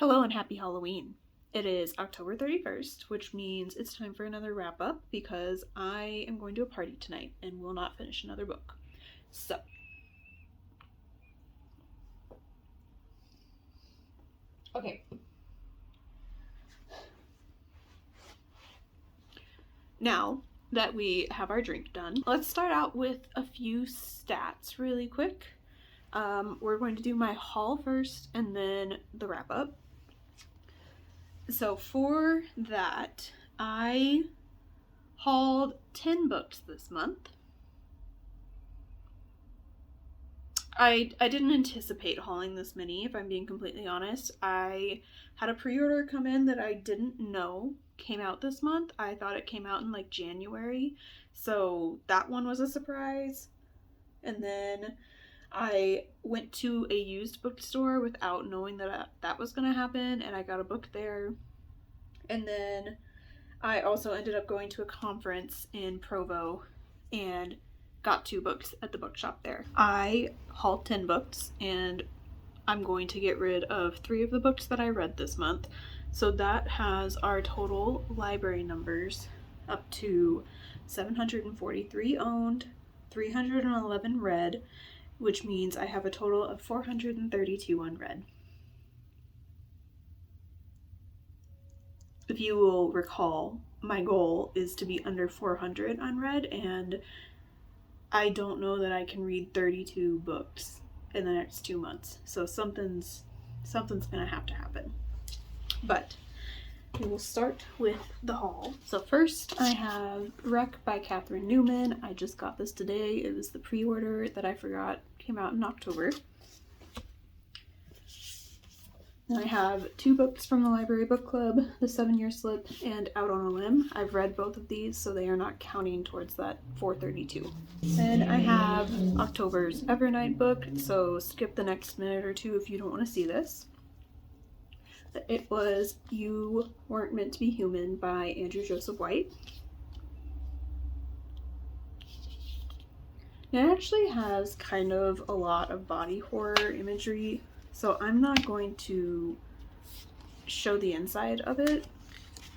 Hello and happy Halloween. It is October 31st, which means it's time for another wrap up because I am going to a party tonight and will not finish another book. So, okay. Now that we have our drink done, let's start out with a few stats really quick. We're going to do my haul first and then the wrap up. So for that, I hauled 10 books this month. I didn't anticipate hauling this many, if I'm being completely honest. I had a pre-order come in that I didn't know came out this month. I thought it came out in like January, so that one was a surprise. And then I went to a used bookstore without knowing that that was going to happen, and I got a book there. And then I also ended up going to a conference in Provo and got 2 books at the bookshop there. I hauled 10 books, and I'm going to get rid of 3 of the books that I read this month. So that has our total library numbers up to 743 owned, 311 read, which means I have a total of 432 unread. If you will recall, my goal is to be under 400 unread, and I don't know that I can read 32 books in the next 2 months. So something's gonna have to happen. But we will start with the haul. So first I have Wreck by Catherine Newman. I just got this today. It was the pre-order that I forgot came out in October. Then I have 2 books from the Library Book Club, The 7-Year Slip and Out on a Limb. I've read both of these, so they are not counting towards that 432. Then I have October's Evernight book, so skip the next minute or 2 if you don't want to see this. It was You Weren't Meant to Be Human by Andrew Joseph White. It actually has kind of a lot of body horror imagery, so I'm not going to show the inside of it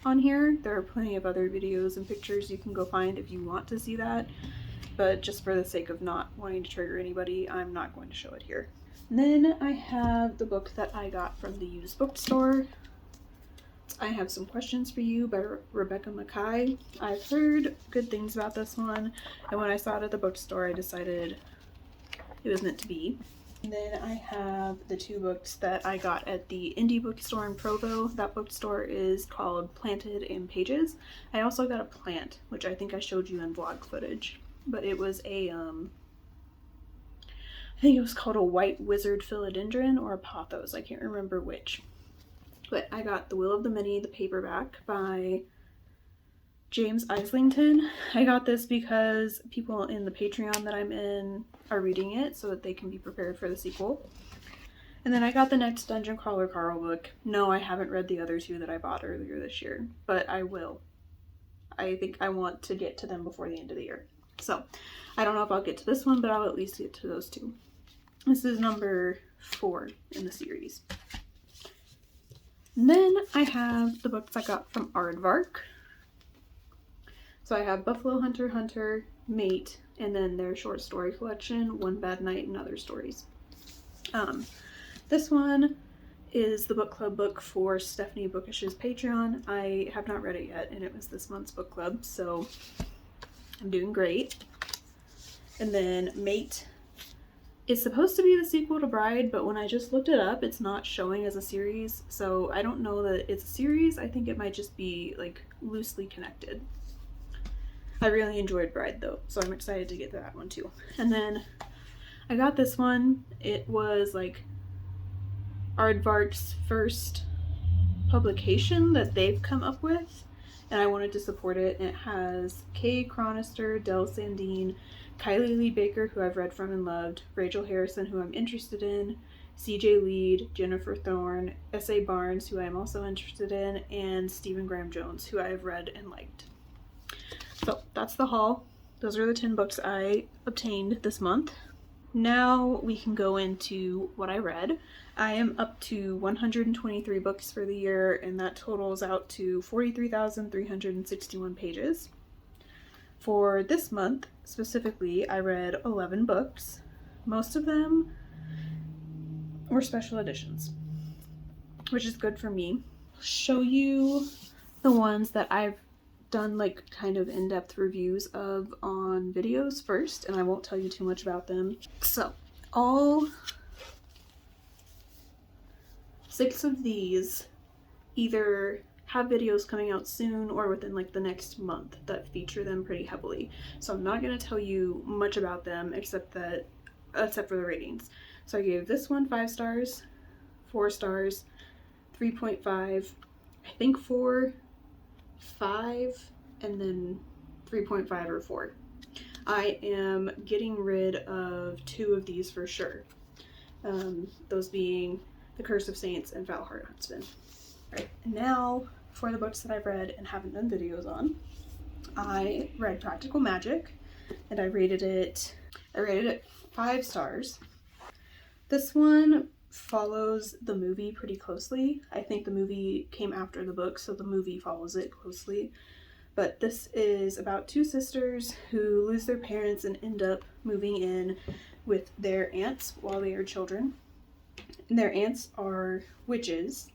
on here. There are plenty of other videos and pictures you can go find if you want to see that, but just for the sake of not wanting to trigger anybody, I'm not going to show it here. And then I have the book that I got from the used bookstore. I Have Some Questions for You by Rebecca Mackay. I've heard good things about this one, and when I saw it at the bookstore, I decided it was meant to be. And then I have the 2 books that I got at the indie bookstore in Provo. That bookstore is called Planted in Pages. I also got a plant, which I think I showed you in vlog footage, but it was a I think it was called a white wizard philodendron or a pothos. I can't remember which. But I got The Will of the Many, the paperback by James Islington. I got this because people in the Patreon that I'm in are reading it so that they can be prepared for the sequel. And then I got the next Dungeon Crawler Carl book. No, I haven't read the other 2 that I bought earlier this year, but I will. I think I want to get to them before the end of the year. So I don't know if I'll get to this one, but I'll at least get to those 2. This is number 4 in the series. And then I have the books I got from Aardvark. So I have Buffalo Hunter Hunter, Mate, and then their short story collection, One Bad Night and Other Stories. This one is the book club book for Stephanie Bookish's Patreon. I have not read it yet, and it was this month's book club, so I'm doing great. And then Mate is supposed to be the sequel to Bride, but when I just looked it up, it's not showing as a series, so I don't know that it's a series. I think it might just be like loosely connected. I really enjoyed Bride though, so I'm excited to get to that one too. And then I got this one. It was like Aardvark's first publication that they've come up with, and I wanted to support it. And it has Kay Chronister, Del Sandine, Kylie Lee Baker, who I've read from and loved, Rachel Harrison, who I'm interested in, CJ Lead, Jennifer Thorne, S.A. Barnes, who I'm also interested in, and Stephen Graham Jones, who I have read and liked. So that's the haul. Those are the 10 books I obtained this month. Now we can go into what I read. I am up to 123 books for the year, and that totals out to 43,361 pages. For this month, specifically, I read 11 books. Most of them were special editions, which is good for me. I'll show you the ones that I've done like kind of in-depth reviews of on videos first, and I won't tell you too much about them. So, all 6 of these either have videos coming out soon or within like the next month that feature them pretty heavily. So I'm not going to tell you much about them except for the ratings. So I gave this one 5 stars, 4 stars, 3.5, I think 4, 5, and then 3.5 or 4. I am getting rid of 2 of these for sure. Those being The Curse of Saints and Valhalla Huntsman. Alright, now for the books that I've read and haven't done videos on. I read Practical Magic, and I rated it 5 stars. This one follows the movie pretty closely. I think the movie came after the book, so the movie follows it closely. But this is about 2 sisters who lose their parents and end up moving in with their aunts while they are children. And their aunts are witches,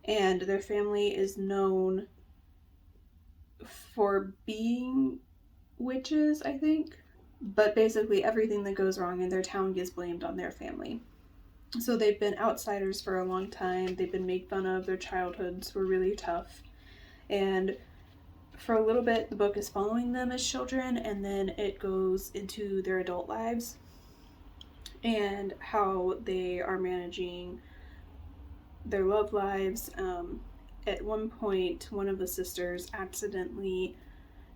and their family is known for being witches, I think. But basically everything that goes wrong in their town gets blamed on their family. So they've been outsiders for a long time. They've been made fun of. Their childhoods were really tough. And for a little bit, the book is following them as children, and then it goes into their adult lives and how they are managing their love lives. At one point, one of the sisters accidentally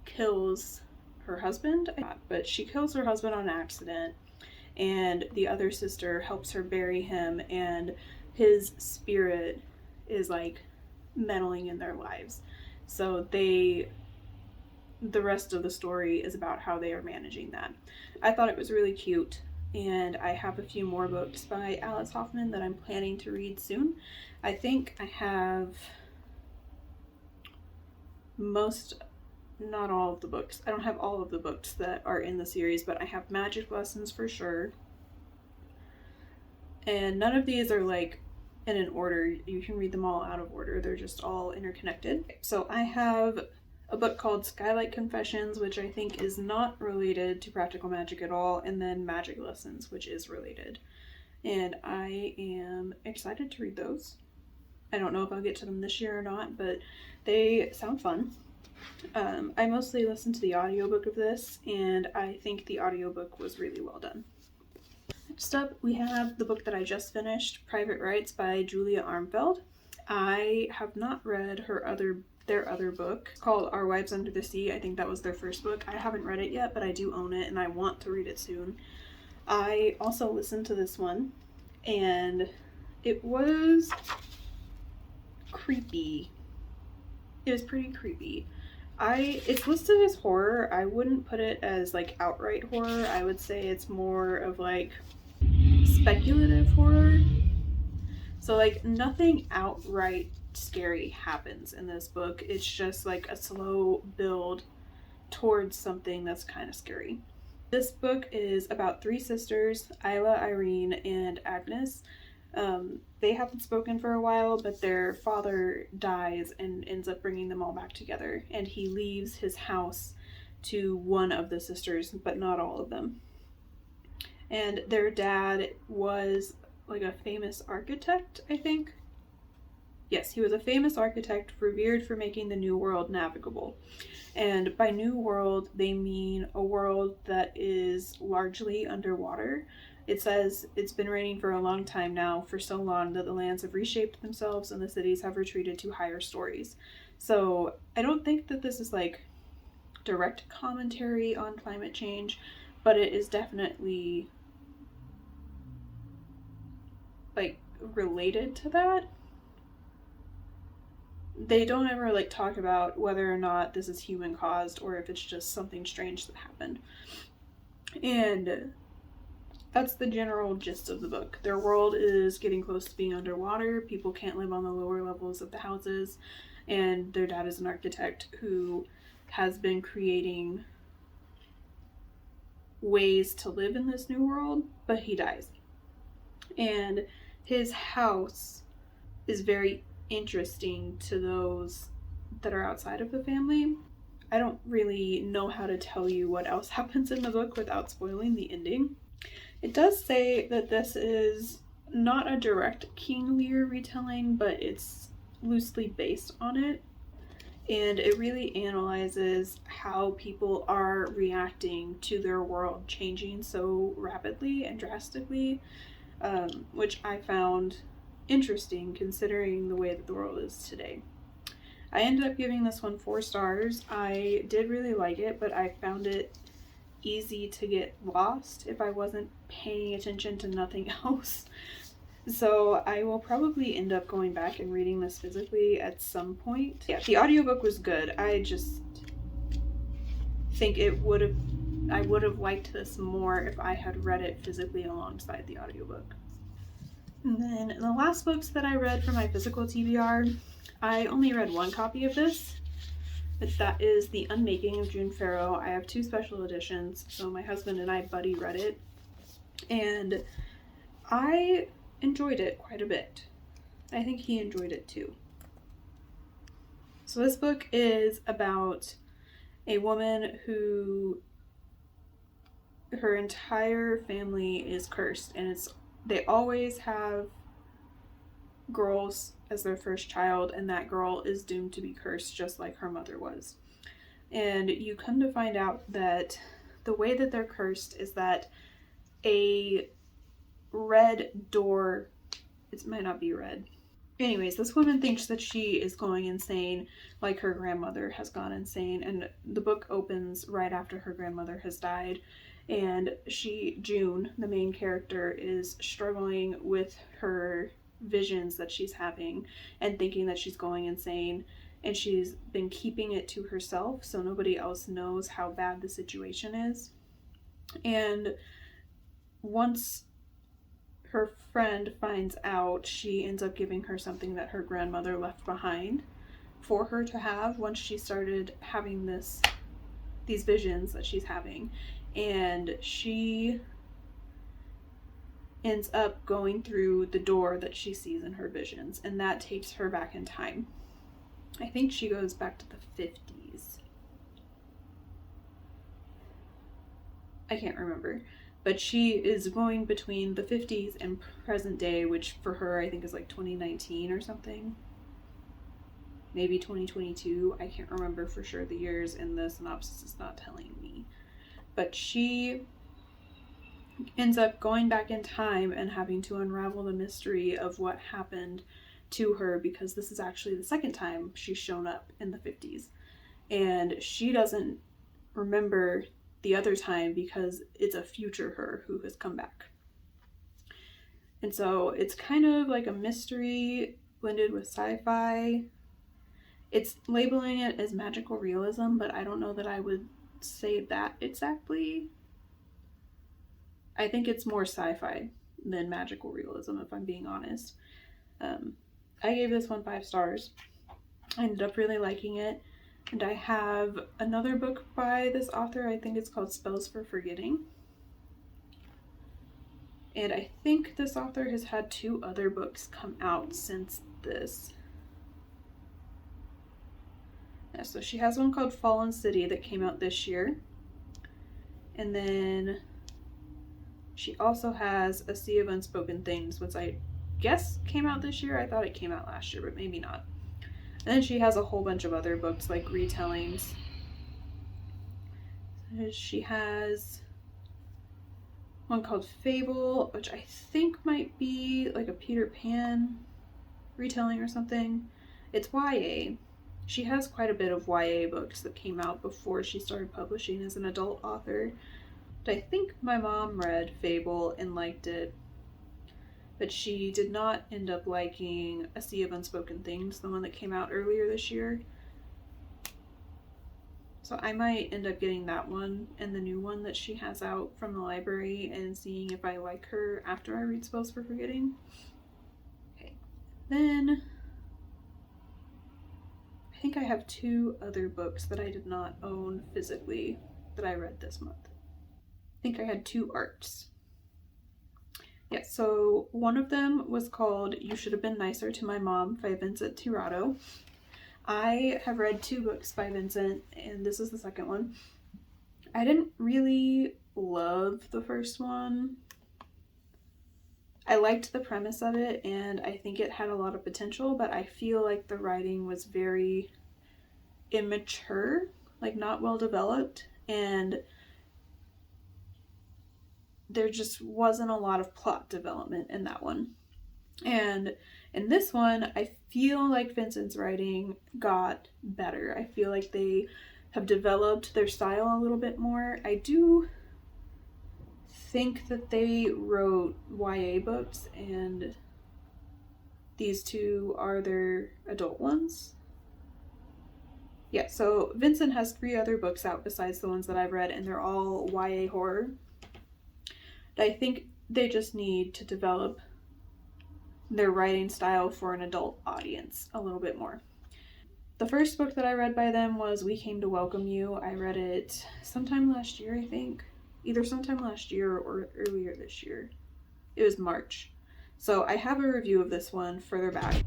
kills her husband, but she kills her husband on accident, and the other sister helps her bury him, and his spirit is like meddling in their lives. So the rest of the story is about how they are managing that. I thought it was really cute, and I have a few more books by Alice Hoffman that I'm planning to read soon. I think I have not all of the books. I don't have all of the books that are in the series, but I have Magic Lessons for sure. And none of these are like in an order. You can read them all out of order. They're just all interconnected. So I have a book called Skylight Confessions, which I think is not related to Practical Magic at all, and then Magic Lessons, which is related. And I am excited to read those. I don't know if I'll get to them this year or not, but they sound fun. I mostly listened to the audiobook of this, and I think the audiobook was really well done. Next up, we have the book that I just finished, Private Rights by Julia Armfeld. I have not read their other book called Our Wives Under the Sea. I think that was their first book. I haven't read it yet, but I do own it, and I want to read it soon. I also listened to this one, and it was creepy. It was pretty creepy. It's listed as horror. I wouldn't put it as like outright horror. I would say it's more of like speculative horror. So like nothing outright scary happens in this book. It's just like a slow build towards something that's kind of scary. This book is about 3 sisters, Isla, Irene, and Agnes. They haven't spoken for a while, but their father dies and ends up bringing them all back together, and he leaves his house to one of the sisters, but not all of them. And their dad was like a famous architect, I think. Yes, he was a famous architect revered for making the New World navigable. And by New World, they mean a world that is largely underwater. It says it's been raining for a long time now, for so long that the lands have reshaped themselves and the cities have retreated to higher stories. So I don't think that this is like direct commentary on climate change, but it is definitely like related to that. They don't ever like talk about whether or not this is human caused or if it's just something strange that happened. And That's the general gist of the book. Their world is getting close to being underwater. People can't live on the lower levels of the houses. And their dad is an architect who has been creating ways to live in this new world, but he dies. And his house is very interesting to those that are outside of the family. I don't really know how to tell you what else happens in the book without spoiling the ending. It does say that this is not a direct King Lear retelling, but it's loosely based on it. And it really analyzes how people are reacting to their world changing so rapidly and drastically, which I found interesting considering the way that the world is today. I ended up giving this one 4 stars. I did really like it, but I found it easy to get lost if I wasn't paying attention to nothing else. So I will probably end up going back and reading this physically at some point. Yeah, the audiobook was good. I just think I would have liked this more if I had read it physically alongside the audiobook. And then the last books that I read for my physical TBR, I only read 1 copy of this. That is The Unmaking of June Farrow. I have 2 special editions, so my husband and I buddy read it. And I enjoyed it quite a bit. I think he enjoyed it too. So this book is about a woman who her entire family is cursed, and they always have girls as their first child, and that girl is doomed to be cursed just like her mother was. And you come to find out that the way that they're cursed is that a red door, it might not be red. Anyways, this woman thinks that she is going insane like her grandmother has gone insane, and the book opens right after her grandmother has died, and June, the main character, is struggling with her visions that she's having and thinking that she's going insane, and she's been keeping it to herself so nobody else knows how bad the situation is. And once her friend finds out, she ends up giving her something that her grandmother left behind for her to have once she started having these visions that she's having. And she ends up going through the door that she sees in her visions, and that takes her back in time. I think she goes back to the 50s. I can't remember. But she is going between the 50s and present day, which for her I think is like 2019 or something. Maybe 2022. I can't remember for sure the years, and the synopsis is not telling me. But she ends up going back in time and having to unravel the mystery of what happened to her, because this is actually the second time she's shown up in the 50s. And she doesn't remember the other time because it's a future her who has come back. And so it's kind of like a mystery blended with sci-fi. It's labeling it as magical realism, but I don't know that I would say that exactly. I think it's more sci-fi than magical realism, if I'm being honest. I gave this one 5 stars. I ended up really liking it. And I have another book by this author. I think it's called Spells for Forgetting. And I think this author has had 2 other books come out since this. Yeah, so she has one called Fallen City that came out this year. And then she also has A Sea of Unspoken Things, which I guess came out this year. I thought it came out last year, but maybe not. And then she has a whole bunch of other books, like retellings. She has one called Fable, which I think might be like a Peter Pan retelling or something. It's YA. She has quite a bit of YA books that came out before she started publishing as an adult author. I think my mom read Fable and liked it, but she did not end up liking A Sea of Unspoken Things, the one that came out earlier this year. So I might end up getting that one and the new one that she has out from the library and seeing if I like her after I read Spells for Forgetting. Okay, then I think I have 2 other books that I did not own physically that I read this month. I think I had 2 arcs. Yeah, so one of them was called You Should Have Been Nicer to My Mom by Vincent Tirado. I have read 2 books by Vincent, and this is the second one. I didn't really love the first one. I liked the premise of it, and I think it had a lot of potential, but I feel like the writing was very immature, like not well developed, and there just wasn't a lot of plot development in that one. And in this one, I feel like Vincent's writing got better. I feel like they have developed their style a little bit more. I do think that they wrote YA books, and these 2 are their adult ones. Yeah, so Vincent has 3 other books out besides the ones that I've read, and they're all YA horror. I think they just need to develop their writing style for an adult audience a little bit more. The first book that I read by them was We Came to Welcome You. I read it sometime last year, I think. Either sometime last year or earlier this year. It was March. So I have a review of this one further back.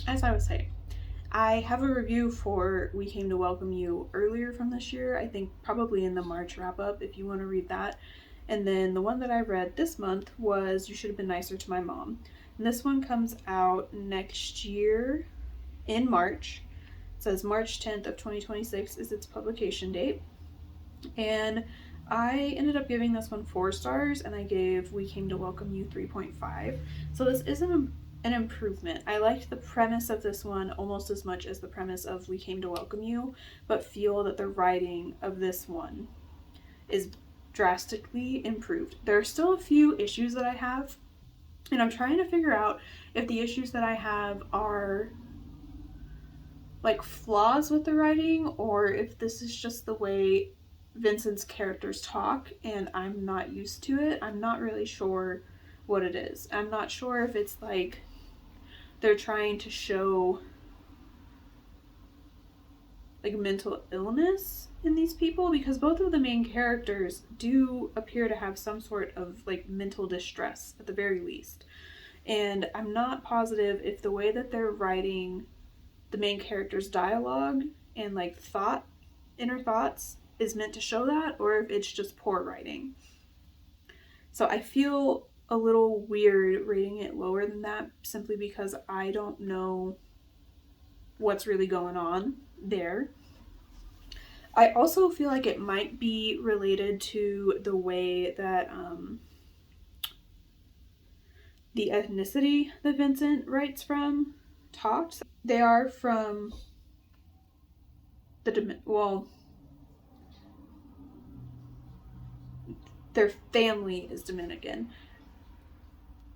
As I was saying, I have a review for We Came to Welcome You earlier from this year. I think probably in the March wrap-up if you want to read that. And then the one that I read this month was You Should Have Been Nicer to My Mom. And this one comes out next year in March. It says March 10th of 2026 is its publication date. And I ended up giving this one 4 stars, and I gave We Came to Welcome You 3.5. So this is an improvement. I liked the premise of this one almost as much as the premise of We Came to Welcome You, but feel that the writing of this one is drastically improved. There are still a few issues that I have, and I'm trying to figure out if the issues that I have are like flaws with the writing, or if this is just the way Vincent's characters talk and I'm not used to it. I'm not really sure what it is. I'm not sure if it's like they're trying to show like mental illness in these people, because both of the main characters do appear to have some sort of like mental distress at the very least. And I'm not positive if the way that they're writing the main character's dialogue and like inner thoughts is meant to show that, or if it's just poor writing. So I feel a little weird rating it lower than that, simply because I don't know what's really going on there. I also feel like it might be related to the way that the ethnicity that Vincent writes from talks. They are from their family is Dominican.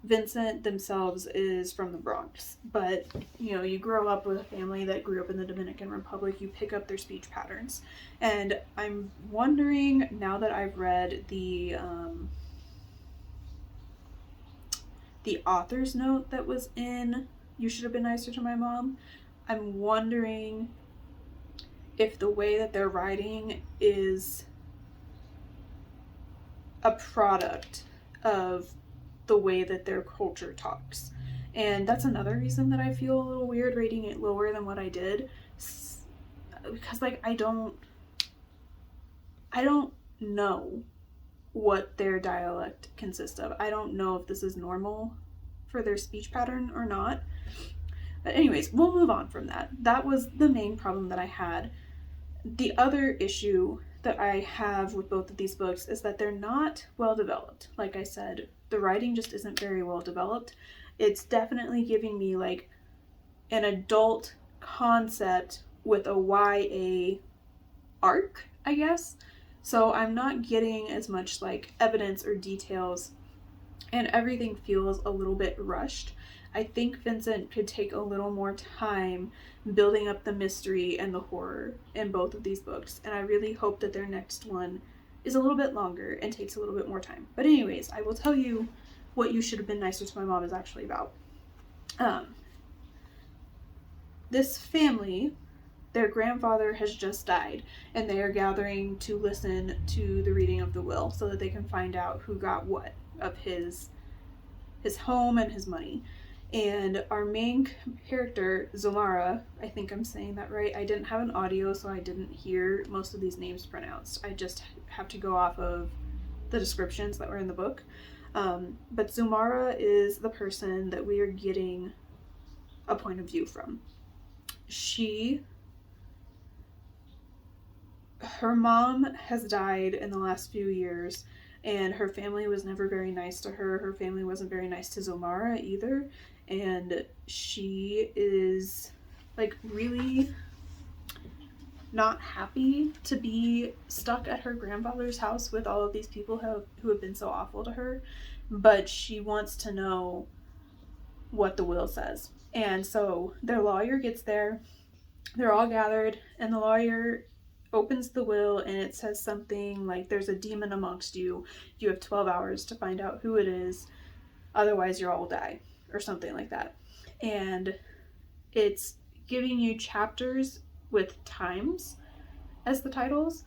Vincent themselves is from the Bronx, but you grow up with a family that grew up in the Dominican Republic, you pick up their speech patterns. And I'm wondering, now that I've read the author's note that was in You Should Have Been Nicer to My Mom, I'm wondering if the way that they're writing is a product of the way that their culture talks. And that's another reason that I feel a little weird rating it lower than what I did, because like I don't know what their dialect consists of. I don't know if this is normal for their speech pattern or not. But anyways, we'll move on from that. That was the main problem that I had. The other issue that I have with both of these books is that they're not well developed. Like I said, the writing just isn't very well developed. It's definitely giving me like an adult concept with a YA arc, I guess. So I'm not getting as much like evidence or details, and everything feels a little bit rushed. I think Vincent could take a little more time building up the mystery and the horror in both of these books, and I really hope that their next one is a little bit longer and takes a little bit more time. But anyways, I will tell you what You Should Have Been Nicer to My Mom is actually about. This family, their grandfather has just died, and they are gathering to listen to the reading of the will so that they can find out who got what of his home and his money. And our main character, Zomara, I think I'm saying that right. I didn't have an audio, so I didn't hear most of these names pronounced. I just have to go off of the descriptions that were in the book. But Zomara is the person that we are getting a point of view from. Her mom has died in the last few years, and her family was never very nice to her. Her family wasn't very nice to Zomara either, and she is like really not happy to be stuck at her grandfather's house with all of these people who have been so awful to her, but she wants to know what the will says. And so their lawyer gets there, they're all gathered, and the lawyer opens the will, and it says something like, there's a demon amongst you. You have 12 hours to find out who it is. Otherwise, you all will die, or something like that. And it's giving you chapters with times as the titles.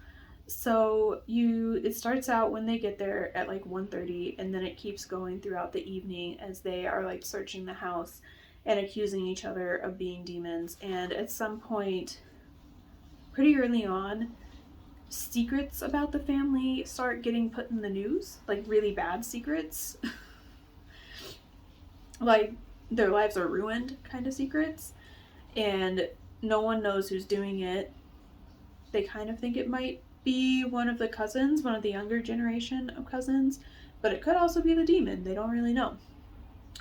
So it starts out when they get there at like 1:30, and then it keeps going throughout the evening as they are like searching the house and accusing each other of being demons. And at some point, pretty early on, secrets about the family start getting put in the news, like really bad secrets. Like their lives are ruined kind of secrets, and no one knows who's doing it. They kind of think it might be one of the cousins, one of the younger generation of cousins, but it could also be the demon. They don't really know.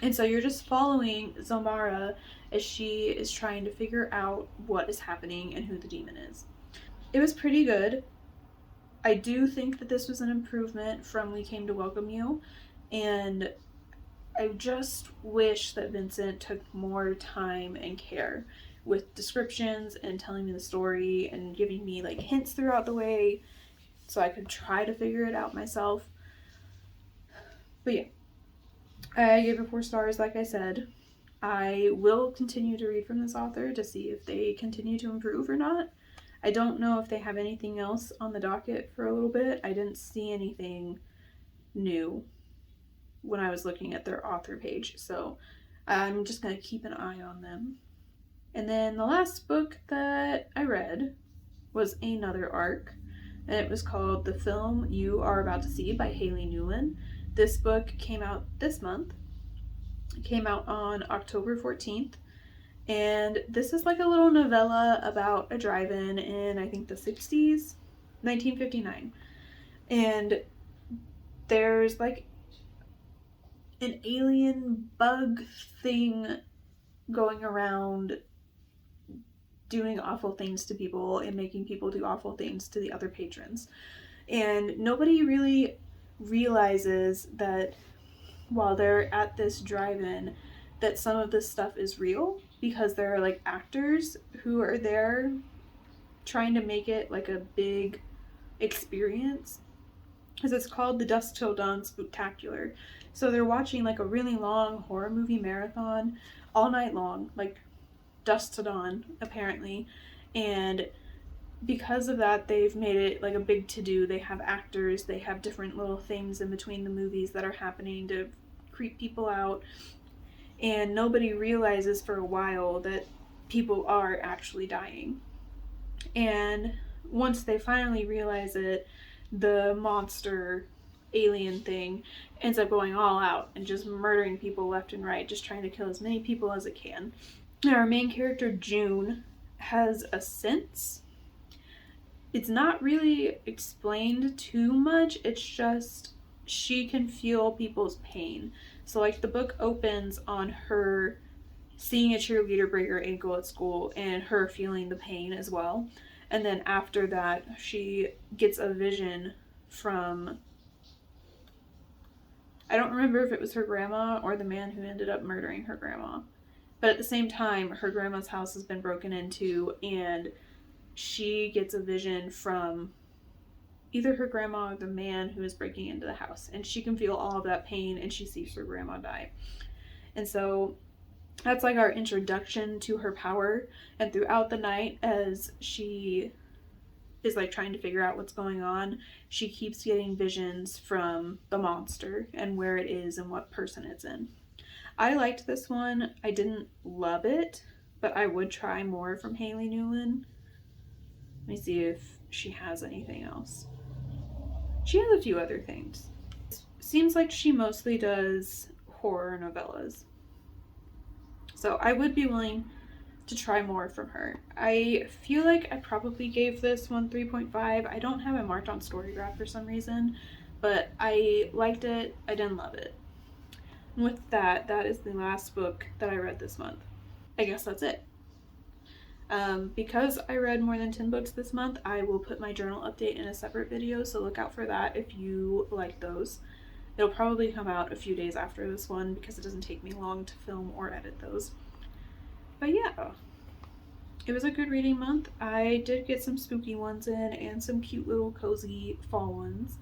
And so you're just following Zomara as she is trying to figure out what is happening and who the demon is. It was pretty good. I do think that this was an improvement from We Came to Welcome You, and I just wish that Vincent took more time and care with descriptions and telling me the story and giving me like hints throughout the way so I could try to figure it out myself. But yeah, I gave it 4 stars, like I said. I will continue to read from this author to see if they continue to improve or not. I don't know if they have anything else on the docket for a little bit. I didn't see anything new when I was looking at their author page, so I'm just going to keep an eye on them. And then the last book that I read was another ARC, and it was called The Film You Are About to See by Haley Newland. This book came out this month. It came out on October 14th. And this is like a little novella about a drive-in in, I think, the 60s, 1959. And there's like an alien bug thing going around doing awful things to people and making people do awful things to the other patrons. And nobody really realizes that while they're at this drive-in, that some of this stuff is real, because there are like actors who are there trying to make it like a big experience, because it's called the Dusk Till Dawn Spooktacular. So they're watching like a really long horror movie marathon all night long, like dusk to dawn apparently, and because of that they've made it like a big to-do. They have actors, they have different little things in between the movies that are happening to creep people out, and nobody realizes for a while that people are actually dying. And once they finally realize it, the monster alien thing ends up going all out and just murdering people left and right, just trying to kill as many people as it can. And our main character, June, has a sense. It's not really explained too much, it's just she can feel people's pain. So like the book opens on her seeing a cheerleader break her ankle at school and her feeling the pain as well. And then after that, she gets a vision from I don't remember if it was her grandma or the man who ended up murdering her grandma. But at the same time, her grandma's house has been broken into, and she gets a vision from either her grandma or the man who is breaking into the house. And she can feel all of that pain, and she sees her grandma die. And so that's like our introduction to her power. And throughout the night, as she is like trying to figure out what's going on, she keeps getting visions from the monster and where it is and what person it's in. I liked this one. I didn't love it, but I would try more from Haley Newland. Let me see if she has anything else. She has a few other things. Seems like she mostly does horror novellas. So I would be willing to try more from her. I feel like I probably gave this one 3.5. I don't have it marked on Storygraph for some reason, but I liked it. I didn't love it. And with that, that is the last book that I read this month. I guess that's it. Because I read more than 10 books this month, I will put my journal update in a separate video, so look out for that if you like those. It'll probably come out a few days after this one because it doesn't take me long to film or edit those. But yeah, it was a good reading month. I did get some spooky ones in and some cute little cozy fall ones.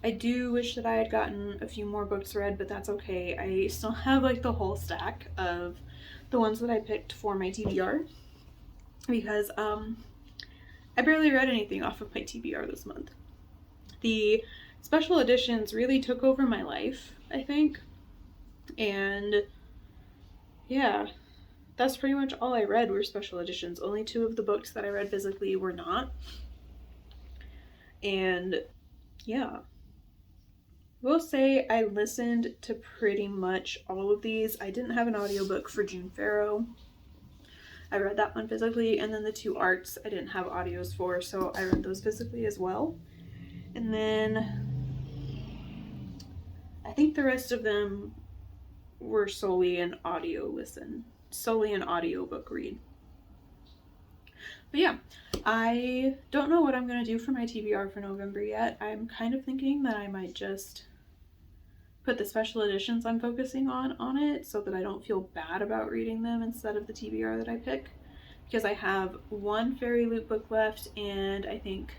I do wish that I had gotten a few more books read, but that's okay. I still have like the whole stack of the ones that I picked for my TBR because I barely read anything off of my TBR this month. The special editions really took over my life, I think. And yeah, that's pretty much all I read were special editions. Only 2 of the books that I read physically were not. And yeah, will say I listened to pretty much all of these. I didn't have an audiobook for June Farrow. I read that one physically, and then the 2 arcs I didn't have audios for, so I read those physically as well. And then I think the rest of them were solely an audiobook read. But yeah, I don't know what I'm going to do for my TBR for November yet. I'm kind of thinking that I might just put the special editions I'm focusing on it so that I don't feel bad about reading them instead of the TBR that I pick. Because I have 1 Fairy Loot book left and I think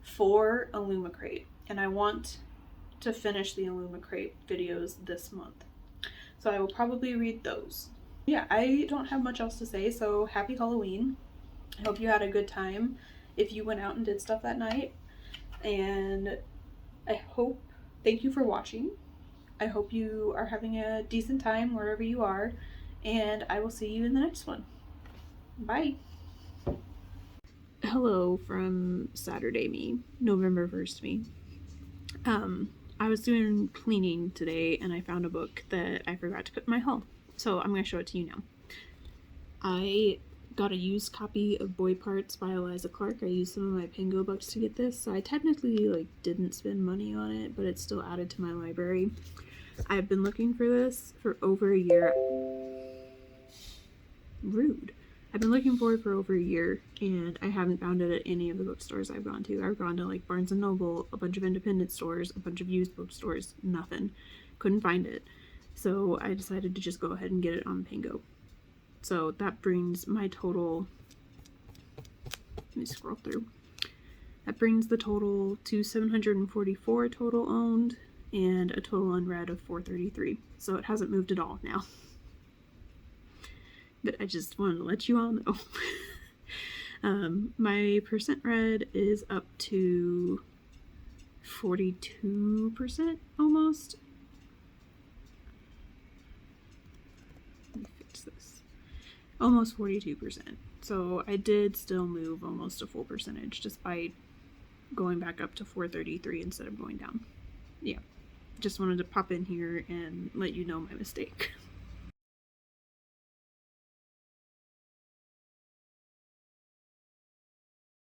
4 Illumicrate. And I want to finish the Illumicrate videos this month. So I will probably read those. Yeah, I don't have much else to say, so happy Halloween. I hope you had a good time if you went out and did stuff that night. And thank you for watching. I hope you are having a decent time wherever you are, and I will see you in the next one. Bye. Hello from Saturday me, November 1st me. I was doing cleaning today and I found a book that I forgot to put in my haul. So I'm going to show it to you now. I got a used copy of Boy Parts by Eliza Clark. I used some of my Pingo bucks to get this, so I technically didn't spend money on it, but it's still added to my library. I've been looking for this for over a year. Rude. I've been looking for it for over a year, and I haven't found it at any of the bookstores I've gone to. I've gone to Barnes & Noble, a bunch of independent stores, a bunch of used bookstores, nothing. Couldn't find it. So I decided to just go ahead and get it on Pingo. So that brings my total, let me scroll through. That brings the total to 744 total owned and a total unread of 433. So it hasn't moved at all now. But I just wanted to let you all know. My percent read is up to 42% almost. Let me fix this. Almost 42%. So I did still move almost a full percentage despite going back up to 433 instead of going down. Yeah. Just wanted to pop in here and let you know my mistake.